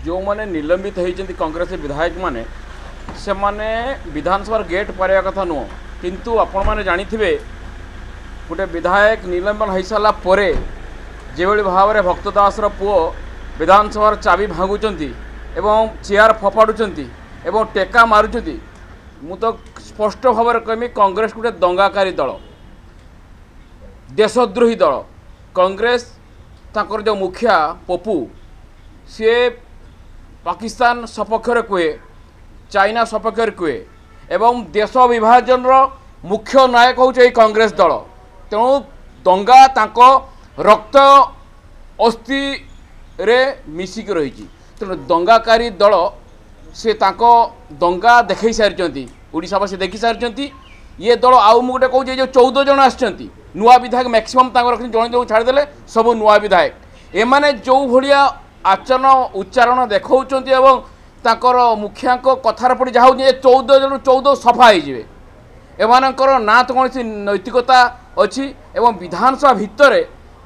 जो मैंने निलंबित होती कांग्रेस विधायक माने से माने विधानसभा गेट पार कथा नुह किंतु आपण मैंने जानी थे गोटे विधायक निलंबन हो सारा पर जो भाव में भक्त दास पुओ विधानसभा चाबी भांगुंट एवं चेयर फफाड़ुंट एवं टेका मारुंट मु तो स्पष्ट भाव में कहमी कांग्रेस गोटे दंगाकारी दल देशद्रोही दल कांग्रेस ताकर जो मुखिया पप्पू सी पाकिस्तान सपक्ष कहे चाइना सपक्ष कहे एवं देश विभाजन मुख्य नायक हूँ कांग्रेस दल तेणु दंगा तांको रक्त अस्थि रे मिसिक रही तेणु दंगाकारी दल से तांको दंगा देखई सारी ओडिशावासी देखी सारी ये दल आउ मुझे कहूँ जो 14 जन आसछंती नुआ विधायक मैक्सिमम जन जो छाड़देले सब नुआ विधायक एमाने जो भलिया आचरण उच्चारण देखौचंती एवं ताकर मुखिया कथार पड़ी जहाँ 14 जन 14 सफा होइजिवे एमानकर ना तो कौन नैतिकता अच्छी एवं विधानसभा भितर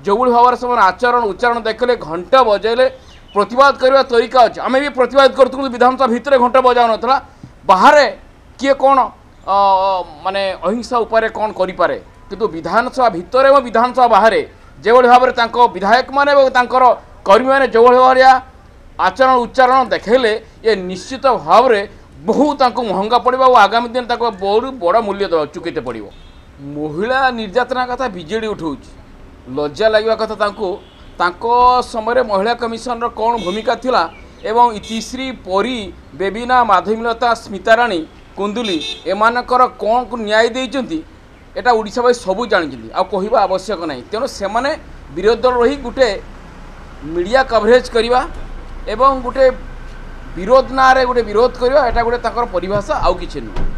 जो भाव में से आचरण उच्चारण देखले घंटा बजेले प्रतिवाद करने तरीका अच्छे आम भी प्रतिवाद करूँ विधानसभा भितर घंटा बजा नाला बाहर किए कौन माने अहिंसा उपर कौन करें किंतु विधानसभा भितर और विधानसभा बाहर जो भाव में विधायक माने कर्मी मैंने जो भाया आचरण उच्चारण देखले ये निश्चित भाव में बहुत महंगा पड़ो और आगामी दिन बहुत बड़ मूल्य चुकते पड़ो महिला निर्यातना कथा विजेडी उठाऊ लज्जा लगे कथा समय महिला कमिशन कौन भूमिका थिला एवं इतिश्री परी बेबीना माधवीलता स्मिताराणी कुंदुली एमानकर कौन को न्याय देइचंती एटा ओडिशावासी सबू जानी आ कहवा आवश्यक नहीं तेणु से विरोधी दल रही गोटे मीडिया कवरेज करवा एवं गोटे विरोध ना रे गोटे विरोध करवा एटा गोटे परिभाषा आउ किछि नुह।